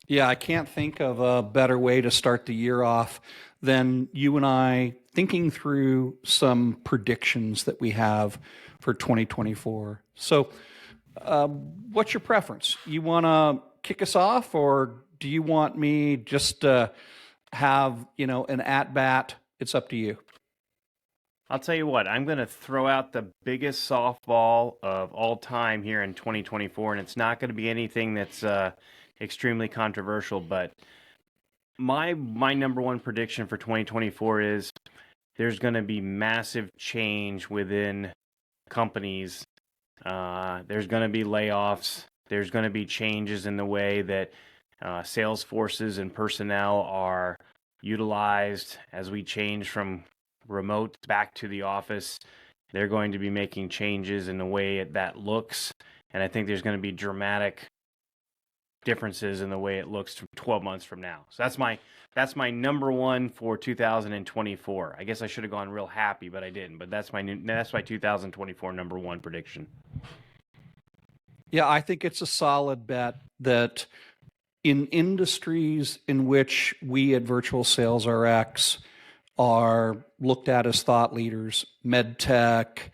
Yeah, I can't think of a better way to start the year off than you and I thinking through some predictions that we have for 2024. So, what's your preference? You want to kick us off, or do you want me just to have, an at bat? It's up to you. I'll tell you what, I'm going to throw out the biggest softball of all time here in 2024, and it's not going to be anything that's extremely controversial. But my number one prediction for 2024 is there's going to be massive change within companies. There's going to be layoffs. There's going to be changes in the way that sales forces and personnel are utilized as we change from remote back to the office. They're going to be making changes in the way that looks. And I think there's going to be dramatic differences in the way it looks 12 months from now. So that's my number one for 2024. I guess I should have gone real happy, but I didn't. But that's my 2024 number one prediction. Yeah, I think it's a solid bet that in industries in which we at Virtual Sales RX are looked at as thought leaders, med tech,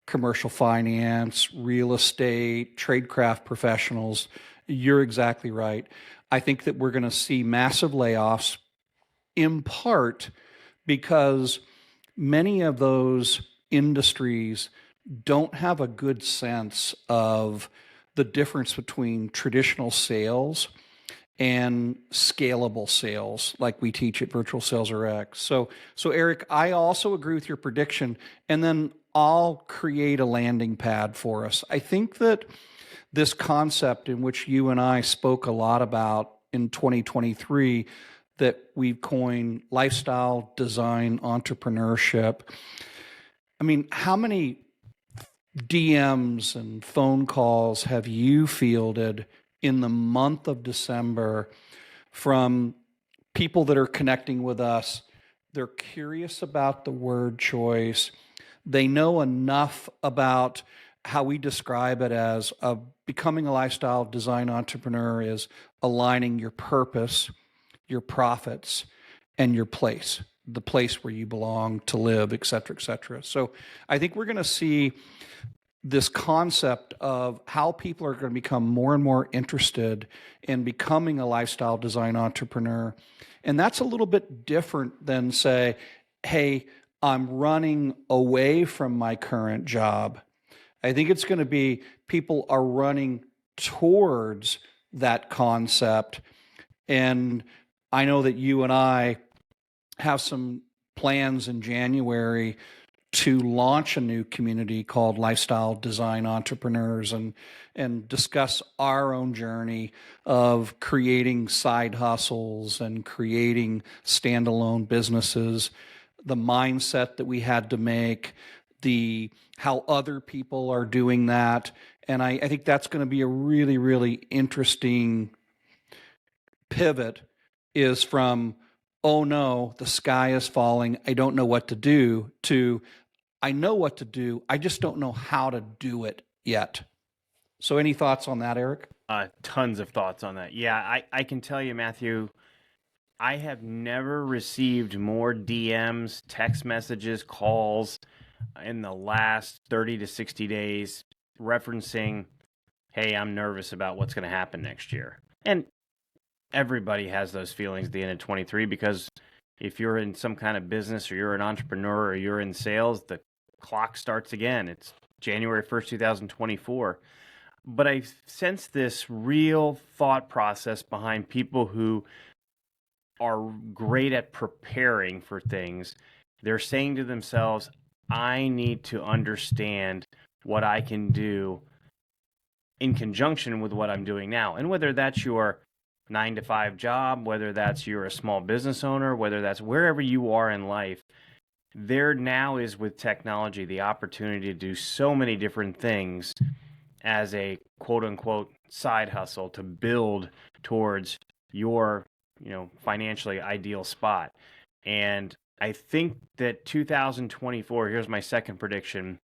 commercial finance, real estate, tradecraft professionals, you're exactly right. I think that we're going to see massive layoffs in part because many of those industries don't have a good sense of the difference between traditional sales and scalable sales like we teach at Virtual Sales RX. So Eric, I also agree with your prediction, and then I'll create a landing pad for us. I think that this concept in which you and I spoke a lot about in 2023 that we've coined lifestyle design entrepreneurship. I mean, how many DMs and phone calls have you fielded in the month of December from people that are connecting with us? They're curious about the word choice. They know enough about how we describe it as becoming a lifestyle design entrepreneur is aligning your purpose, your profits, and your place, the place where you belong to live, et cetera, et cetera. So I think we're going to see this concept of how people are going to become more and more interested in becoming a lifestyle design entrepreneur. And that's a little bit different than say, hey, I'm running away from my current job. I think it's going to be people are running towards that concept. And I know that you and I have some plans in January to launch a new community called Lifestyle Design Entrepreneurs and discuss our own journey of creating side hustles and creating standalone businesses, the mindset that we had to make, the how other people are doing that. And I think that's going to be a really, really interesting pivot is from, oh no, the sky is falling, I don't know what to do, to I know what to do, I just don't know how to do it yet. So, any thoughts on that, Eric? Tons of thoughts on that. Yeah, I can tell you, Matthew, I have never received more DMs, text messages, calls in the last 30 to 60 days referencing, hey, I'm nervous about what's going to happen next year. And everybody has those feelings at the end of 23 because if you're in some kind of business or you're an entrepreneur or you're in sales, the clock starts again. It's January 1st, 2024. But I sense this real thought process behind people who are great at preparing for things. They're saying to themselves, I need to understand what I can do in conjunction with what I'm doing now. And whether that's your 9 to 5 job, whether that's you're a small business owner, whether that's wherever you are in life, there now is with technology the opportunity to do so many different things as a quote unquote side hustle to build towards your, financially ideal spot. And I think that 2024, here's my second prediction,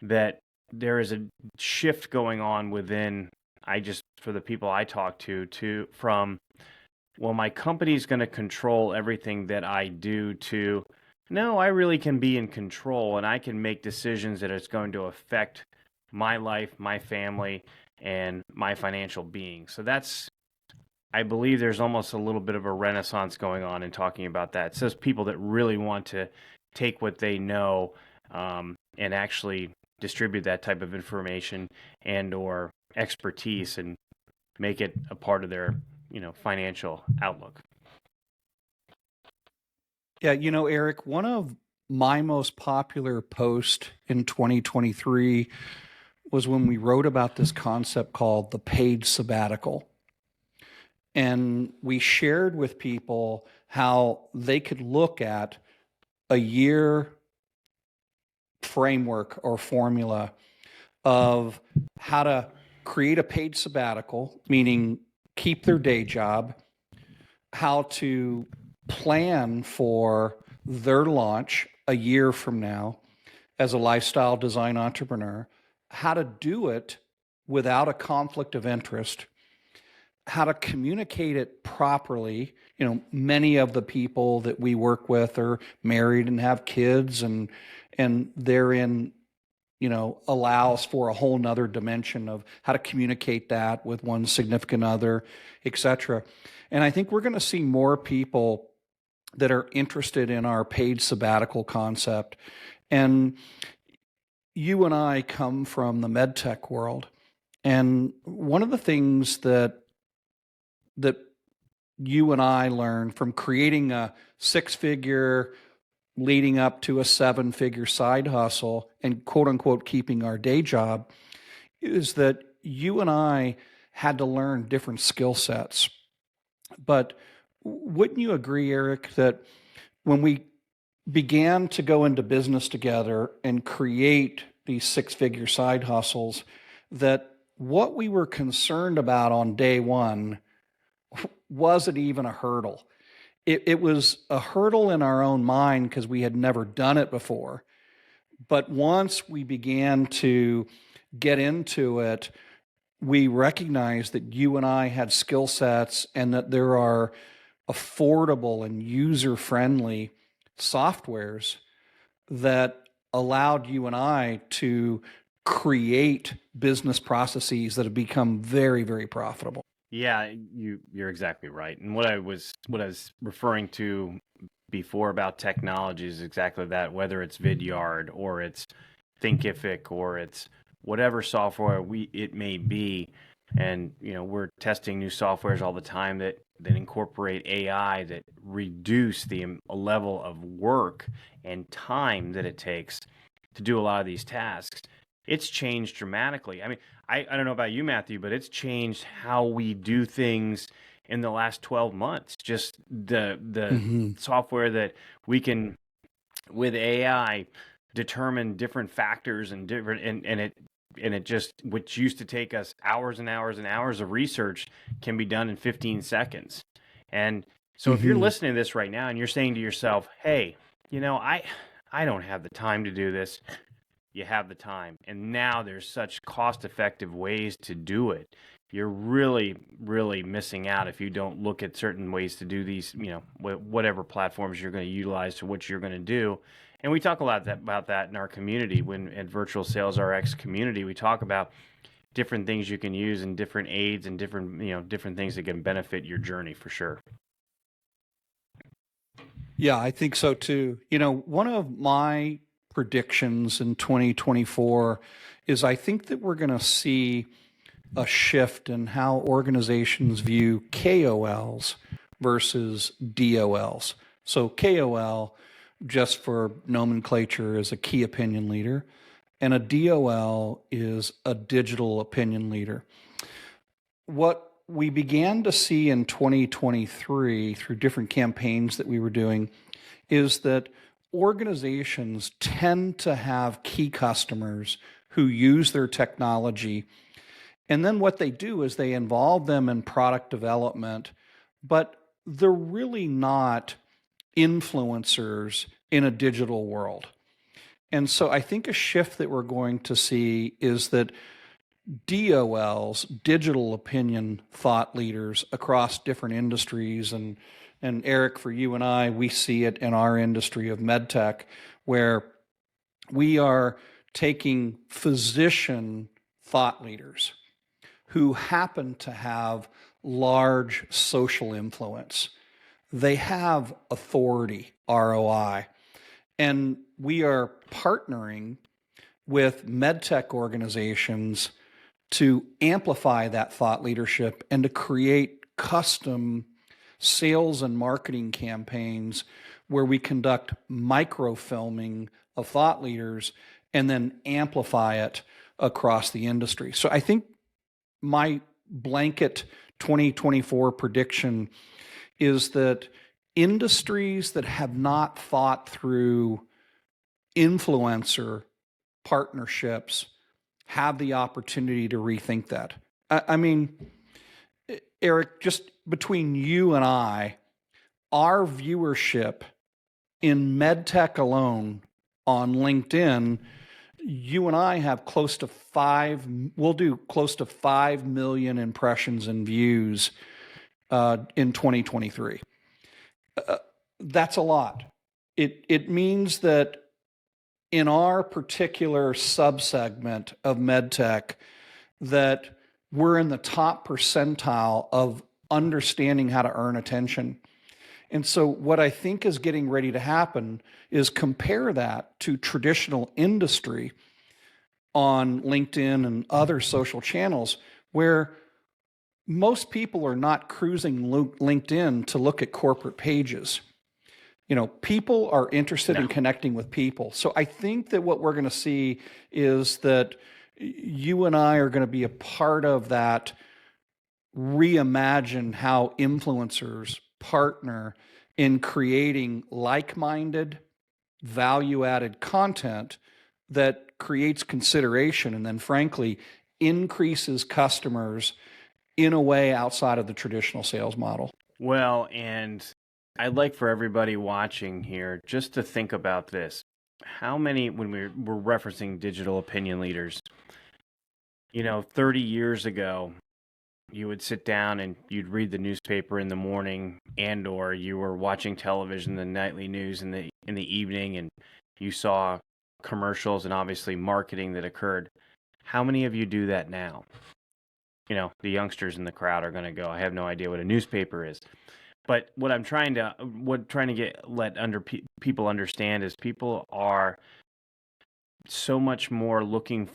that there is a shift going on within, I just for the people I talk to from, well, my company's going to control everything that I do, to, no, I really can be in control and I can make decisions that it's going to affect my life, my family, and my financial being. So I believe there's almost a little bit of a renaissance going on in talking about that. It says people that really want to take what they know and actually distribute that type of information and or expertise and make it a part of their financial outlook. Yeah, Eric, one of my most popular posts in 2023 was when we wrote about this concept called the paid sabbatical. And we shared with people how they could look at a year framework or formula of how to create a paid sabbatical, meaning keep their day job, how to plan for their launch a year from now as a lifestyle design entrepreneur, how to do it without a conflict of interest, how to communicate it properly. Many of the people that we work with are married and have kids, and therein, allows for a whole nother dimension of how to communicate that with one significant other, et cetera. And I think we're going to see more people that are interested in our paid sabbatical concept. And you and I come from the med tech world. And one of the things that you and I learned from creating a 6-figure leading up to a 7-figure side hustle and quote unquote keeping our day job is that you and I had to learn different skill sets. But wouldn't you agree, Eric, that when we began to go into business together and create these 6-figure side hustles, that what we were concerned about on day one wasn't even a hurdle? It was a hurdle in our own mind because we had never done it before. But once we began to get into it, we recognized that you and I had skill sets and that there are affordable and user-friendly softwares that allowed you and I to create business processes that have become very, very profitable. Yeah, you're exactly right. And what I was referring to before about technology is exactly that, whether it's Vidyard or it's Thinkific or it's whatever software it may be. And we're testing new softwares all the time that incorporate AI, that reduce the level of work and time that it takes to do a lot of these tasks. It's changed dramatically. I mean, I don't know about you, Matthew, but it's changed how we do things in the last 12 months. Just the software that we can, with AI, determine different factors and different, and it just, which used to take us hours and hours and hours of research, can be done in 15 seconds. And so if you're listening to this right now and you're saying to yourself, hey, I don't have the time to do this. You have the time. And now there's such cost-effective ways to do it. You're really, really missing out if you don't look at certain ways to do these, whatever platforms you're going to utilize to what you're going to do. And we talk a lot about that in our community. When at Virtual Sales RX community, we talk about different things you can use and different aids and different things that can benefit your journey for sure. Yeah, I think so too. One of my predictions in 2024 is I think that we're going to see a shift in how organizations view KOLs versus DOLs. So KOL, just for nomenclature, is a key opinion leader, and a DOL is a digital opinion leader. What we began to see in 2023 through different campaigns that we were doing is that organizations tend to have key customers who use their technology. And then what they do is they involve them in product development, but they're really not influencers in a digital world. And so I think a shift that we're going to see is that DOLs, digital opinion thought leaders across different industries. And Eric, for you and I, we see it in our industry of medtech, where we are taking physician thought leaders who happen to have large social influence. They have authority, ROI, and we are partnering with medtech organizations to amplify that thought leadership and to create custom sales and marketing campaigns where we conduct microfilming of thought leaders and then amplify it across the industry. So I think my blanket 2024 prediction is that industries that have not thought through influencer partnerships have the opportunity to rethink that. I mean, Eric, just between you and I, our viewership in medtech alone on LinkedIn, you and I have we'll do close to 5 million impressions and views in 2023. That's a lot. It means that in our particular subsegment of medtech, that we're in the top percentile of understanding how to earn attention. And so what I think is getting ready to happen is compare that to traditional industry on LinkedIn and other social channels, where most people are not cruising LinkedIn to look at corporate pages. People are interested in connecting with people. So I think that what we're going to see is that you and I are going to be a part of that reimagine how influencers partner in creating like-minded, value-added content that creates consideration and then, frankly, increases customers in a way outside of the traditional sales model. Well, and I'd like for everybody watching here just to think about this. How many, when we're referencing digital opinion leaders, 30 years ago, you would sit down and you'd read the newspaper in the morning, and or you were watching television, the nightly news in the evening, and you saw commercials and obviously marketing that occurred. How many of you do that now? The youngsters in the crowd are going to go, I have no idea what a newspaper is. But what I'm trying to let people understand is people are so much more looking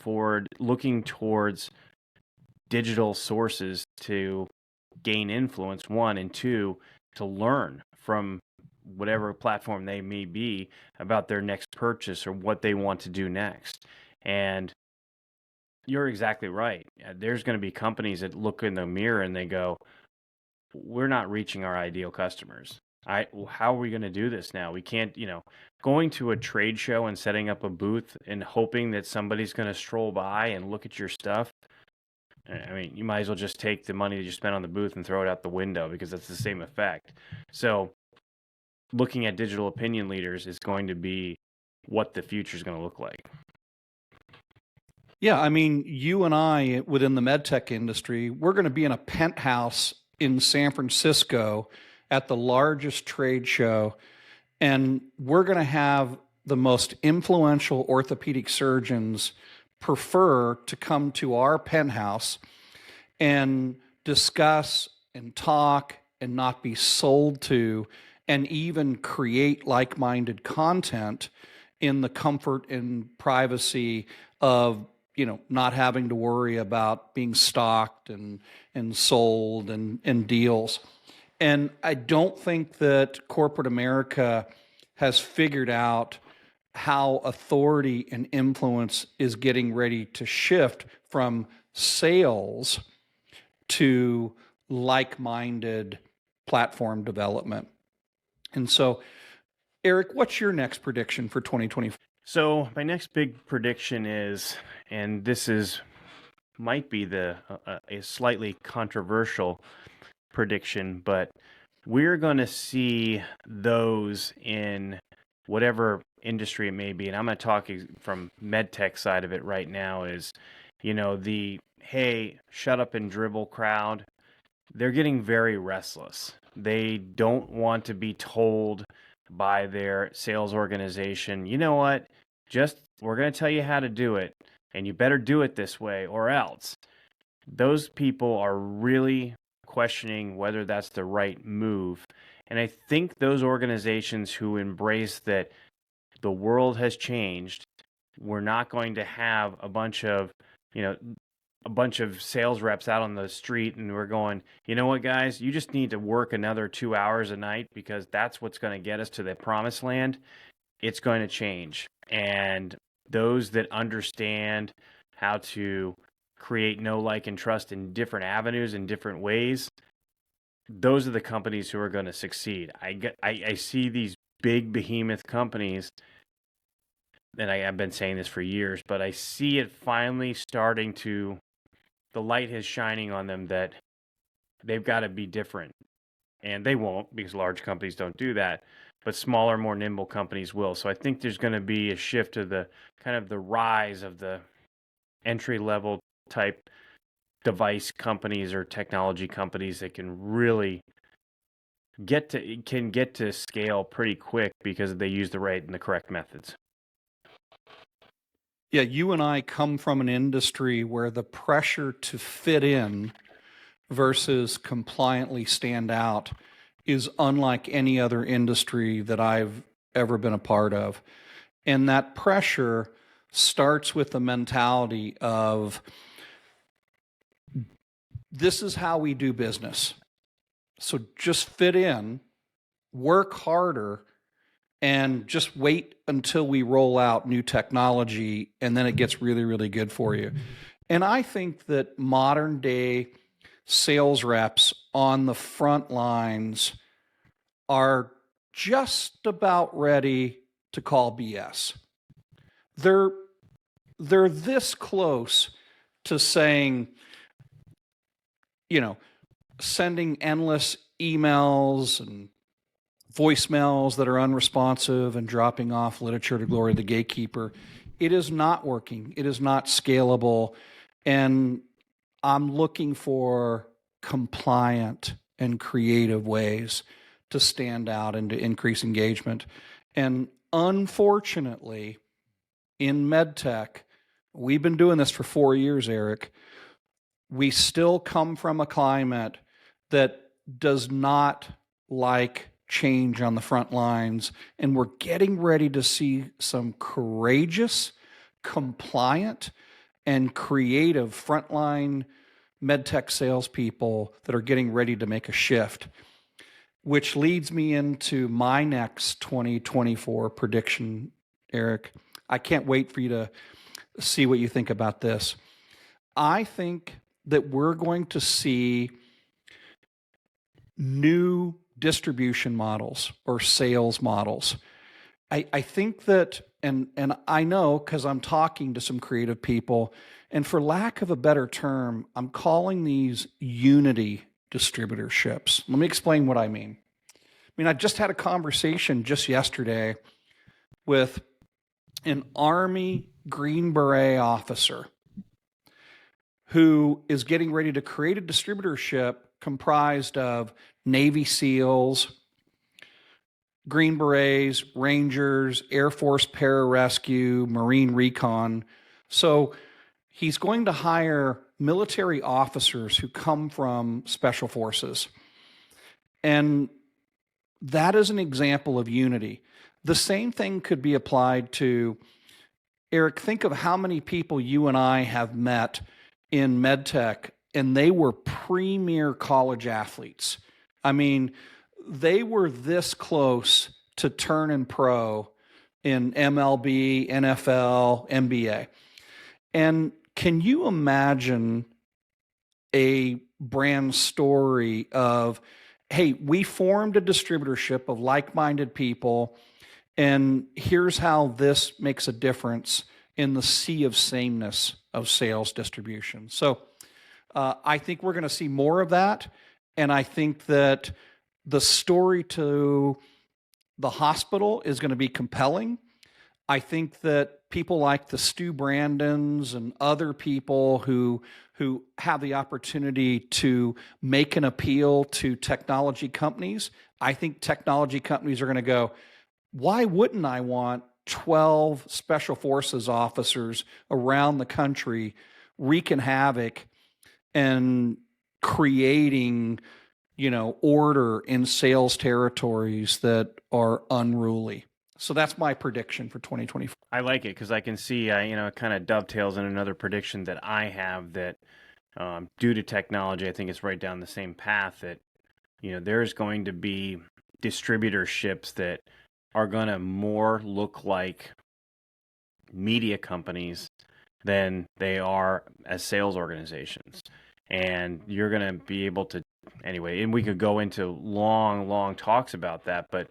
towards digital sources to gain influence, one, and two, to learn from whatever platform they may be about their next purchase or what they want to do next. And you're exactly right. There's going to be companies that look in the mirror and they go, we're not reaching our ideal customers. How are we going to do this now? We can't, going to a trade show and setting up a booth and hoping that somebody's going to stroll by and look at your stuff. I mean, you might as well just take the money that you spent on the booth and throw it out the window, because that's the same effect. So looking at digital opinion leaders is going to be what the future is going to look like. Yeah, I mean, you and I within the medtech industry, we're going to be in a penthouse in San Francisco at the largest trade show, and we're going to have the most influential orthopedic surgeons prefer to come to our penthouse and discuss and talk and not be sold to, and even create like-minded content in the comfort and privacy of not having to worry about being stalked and sold and deals. And I don't think that corporate America has figured out how authority and influence is getting ready to shift from sales to like-minded platform development. And so, Eric, what's your next prediction for 2024? So my next big prediction is, and this might be a slightly controversial prediction, but we're going to see those in whatever industry it may be, and I'm going to talk from medtech side of it right now, is the hey, shut up and dribble crowd, they're getting very restless. They don't want to be told by their sales organization, you know what, just we're going to tell you how to do it, and you better do it this way or else. Those people are really questioning whether that's the right move. And I think those organizations who embrace that the world has changed, we're not going to have you know, a bunch of sales reps out on the street and we're going, you know what, guys, you just need to work another 2 hours a night because that's what's going to get us to the promised land. It's going to change. And those that understand how to create know, like, and trust in different avenues in different ways, those are the companies who are going to succeed. I see these big behemoth companies, and I've been saying this for years, but I see it finally starting to, the light is shining on them that they've got to be different. And they won't, because large companies don't do that, but smaller, more nimble companies will. So I think there's going to be a shift to the kind of the rise of the entry level type device companies or technology companies that can really get to scale pretty quick because they use the right and the correct methods. Yeah, you and I come from an industry where the pressure to fit in versus compliantly stand out is unlike any other industry that I've ever been a part of. And that pressure starts with the mentality of this is how we do business. So just fit in, work harder, and just wait until we roll out new technology, and then it gets really, really good for you. And I think that modern day sales reps on the front lines are just about ready to call BS. They're this close to saying, you know, sending endless emails and voicemails that are unresponsive and dropping off literature to glory the gatekeeper. It is not working. It is not scalable. And I'm looking for compliant and creative ways to stand out and to increase engagement. And unfortunately, in medtech, we've been doing this for 4 years, Eric. We still come from a climate that does not like change on the front lines, and we're getting ready to see some courageous, compliant, and creative frontline medtech salespeople that are getting ready to make a shift, which leads me into my next 2024 prediction, Eric. I can't wait for you to see what you think about this. I think that we're going to see new distribution models or sales models. I think that, and I know because I'm talking to some creative people, and for lack of a better term, I'm calling these unity distributorships. Let me explain what I mean. I just had a conversation just yesterday with an Army Green Beret officer who is getting ready to create a distributorship comprised of Navy SEALs, Green Berets, Rangers, Air Force Pararescue, Marine Recon. So he's going to hire military officers who come from special forces. And that is an example of unity. The same thing could be applied to, Eric, think of how many people you and I have met in medtech, and they were premier college athletes. I mean, they were this close to turning pro in MLB, NFL, NBA. And can you imagine a brand story of, hey, we formed a distributorship of like-minded people, and here's how this makes a difference in the sea of sameness of sales distribution. So I think we're going to see more of that, and I think that the story to the hospital is going to be compelling. I think that people like the Stu Brandons and other people who have the opportunity to make an appeal to technology companies, I think technology companies are going to go, why wouldn't I want 12 special forces officers around the country wreaking havoc and creating, order in sales territories that are unruly? So that's my prediction for 2024. I like it because I can see, it kind of dovetails in another prediction that I have that due to technology, I think it's right down the same path that, there's going to be distributorships that are going to more look like media companies than they are as sales organizations. And you're going to be able to, anyway, and we could go into long, long talks about that, but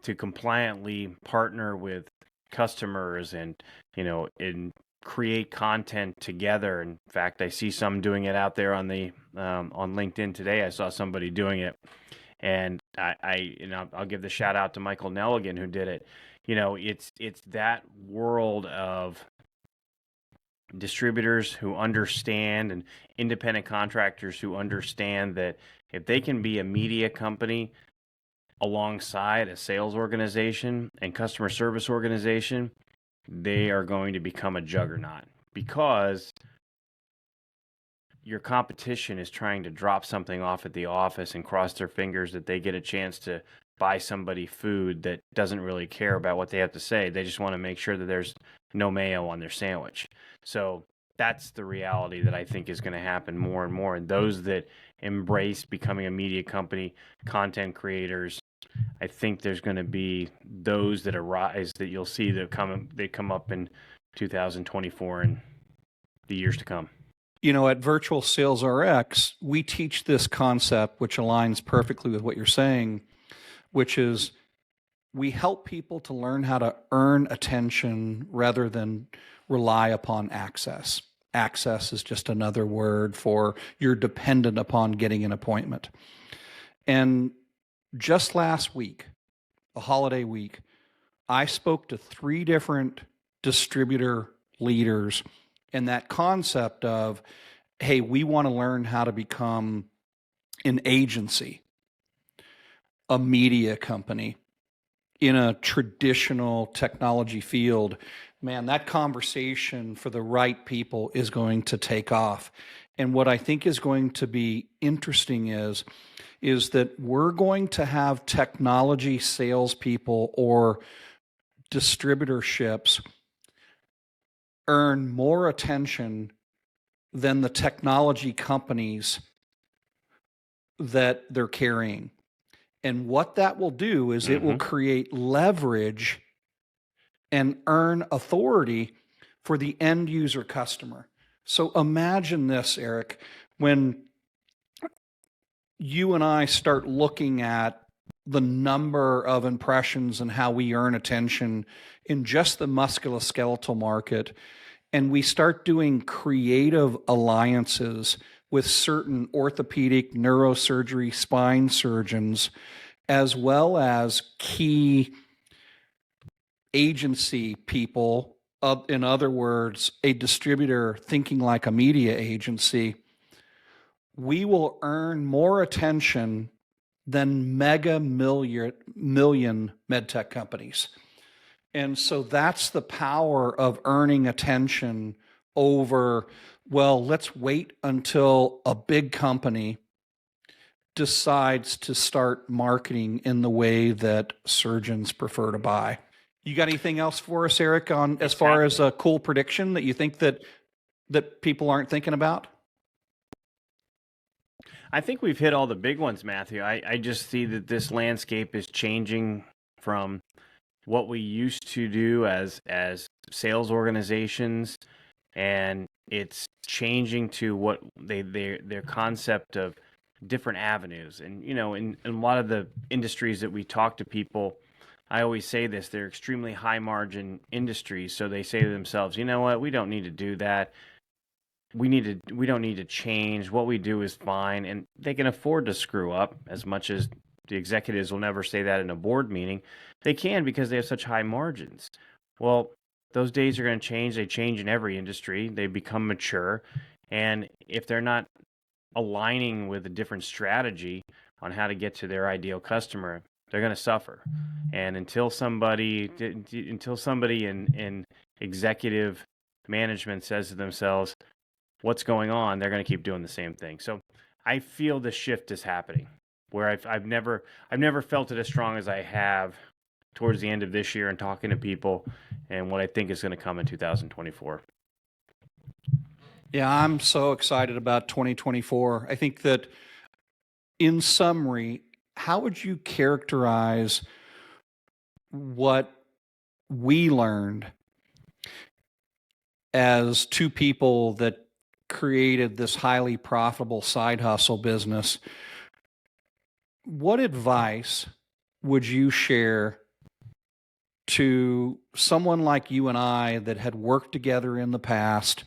to compliantly partner with customers and, and create content together. In fact, I see some doing it out there on LinkedIn today. I saw somebody doing it, and I'll give the shout out to Michael Nelligan who did it. It's that world of distributors who understand and independent contractors who understand that if they can be a media company alongside a sales organization and customer service organization, they are going to become a juggernaut, because your competition is trying to drop something off at the office and cross their fingers that they get a chance to buy somebody food that doesn't really care about what they have to say. They just want to make sure that there's no mayo on their sandwich. So that's the reality that I think is going to happen more and more. And those that embrace becoming a media company, content creators, I think there's going to be those that arise that you'll see that come up in 2024 and the years to come. At Virtual Sales RX, we teach this concept, which aligns perfectly with what you're saying, which is we help people to learn how to earn attention rather than rely upon access. Access is just another word for you're dependent upon getting an appointment. And just last week, a holiday week, I spoke to 3 different distributor leaders, and that concept of, hey, we want to learn how to become an agency, a media company in a traditional technology field. Man, that conversation for the right people is going to take off. And what I think is going to be interesting is that we're going to have technology salespeople or distributorships earn more attention than the technology companies that they're carrying. And what that will do is it will create leverage and earn authority for the end user customer. So imagine this, Eric, when you and I start looking at the number of impressions and how we earn attention in just the musculoskeletal market, and we start doing creative alliances with certain orthopedic, neurosurgery, spine surgeons, as well as key agency people, in other words, a distributor thinking like a media agency, we will earn more attention than mega million medtech companies. And so that's the power of earning attention over, well, let's wait until a big company decides to start marketing in the way that surgeons prefer to buy. You got anything else for us, Eric, on as far as a cool prediction that you think that people aren't thinking about? I think we've hit all the big ones, Matthew. I just see that this landscape is changing from what we used to do as sales organizations, and it's changing to what their concept of different avenues. And in a lot of the industries that we talk to people, I always say this: they're extremely high margin industries. So they say to themselves, you know what, we don't need to do that. We don't need to change. What we do is fine. And they can afford to screw up, as much as the executives will never say that in a board meeting. They can, because they have such high margins. Well, those days are going to change. They change in every industry. They become mature. And if they're not aligning with a different strategy on how to get to their ideal customer, they're going to suffer. And until somebody in executive management says to themselves, what's going on, they're going to keep doing the same thing. So I feel the shift is happening, where I've never felt it as strong as I have towards the end of this year and talking to people and what I think is going to come in 2024. Yeah, I'm so excited about 2024. I think that, in summary, how would you characterize what we learned as two people that created this highly profitable side hustle business? What advice would you share to someone like you and I that had worked together in the past,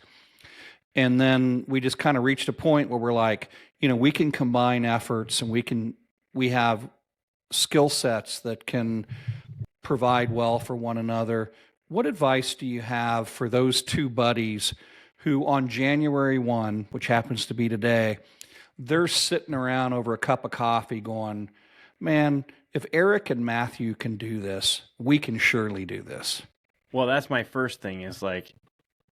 and then we just kind of reached a point where we're like, we can combine efforts, and we have skill sets that can provide well for one another? What advice do you have for those two buddies who on January 1, which happens to be today, they're sitting around over a cup of coffee going, man, if Eric and Matthew can do this, we can surely do this? Well, that's my first thing, is like,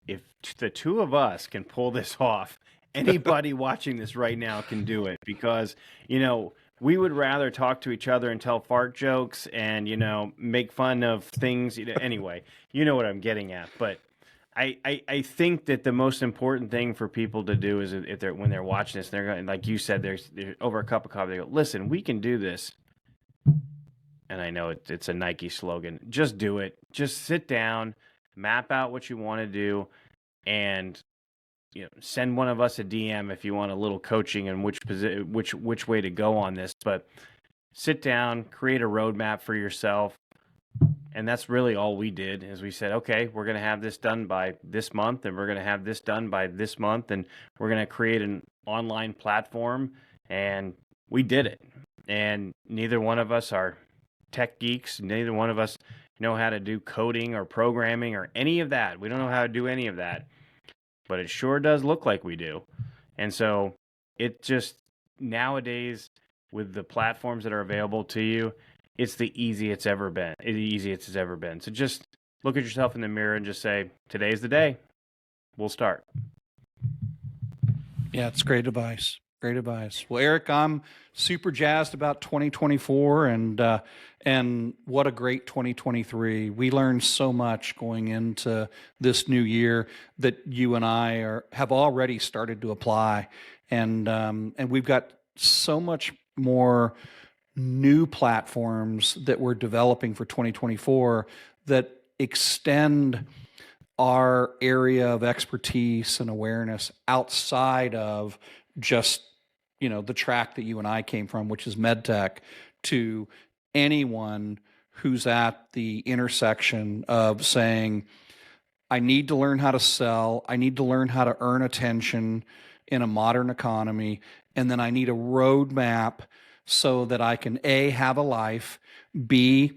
if the two of us can pull this off, anybody watching this right now can do it, because, we would rather talk to each other and tell fart jokes and, make fun of things. Anyway, you know what I'm getting at. But I think that the most important thing for people to do is, when they're watching this, they're going, like you said, they're over a cup of coffee, they go, listen, we can do this. And I know it's a Nike slogan. Just do it. Just sit down, map out what you want to do, and send one of us a DM if you want a little coaching and which way to go on this. But sit down, create a roadmap for yourself. And that's really all we did, is we said, okay, we're going to have this done by this month, and we're going to have this done by this month, and we're going to create an online platform. And we did it. And neither one of us are tech geeks. Neither one of us know how to do coding or programming or any of that. We don't know how to do any of that, but it sure does look like we do. And so it just, nowadays, with the platforms that are available to you, it's the easiest it's ever been. So just look at yourself in the mirror and just say, today's the day. We'll start. Yeah, it's great advice. Great advice. Well, Eric, I'm super jazzed about 2024, and what a great 2023. We learned so much going into this new year that you and I have already started to apply, and we've got so much more new platforms that we're developing for 2024 that extend our area of expertise and awareness outside of just the track that you and I came from, which is medtech, to anyone who's at the intersection of saying, I need to learn how to sell, I need to learn how to earn attention in a modern economy, and then I need a roadmap so that I can A, have a life, B,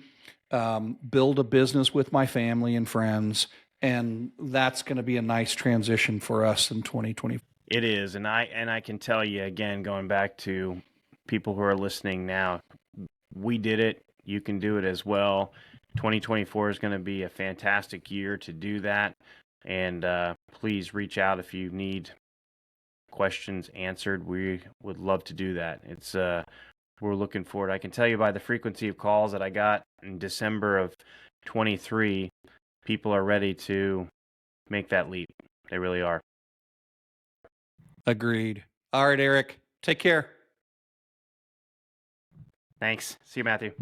build a business with my family and friends. And that's going to be a nice transition for us in 2020. It is, and I can tell you again, going back to people who are listening now, we did it. You can do it as well. 2024 is going to be a fantastic year to do that. And please reach out if you need questions answered. We would love to do that. We're looking forward. I can tell you by the frequency of calls that I got in December of 23, people are ready to make that leap. They really are. Agreed. All right, Eric, take care. Thanks. See you, Matthew.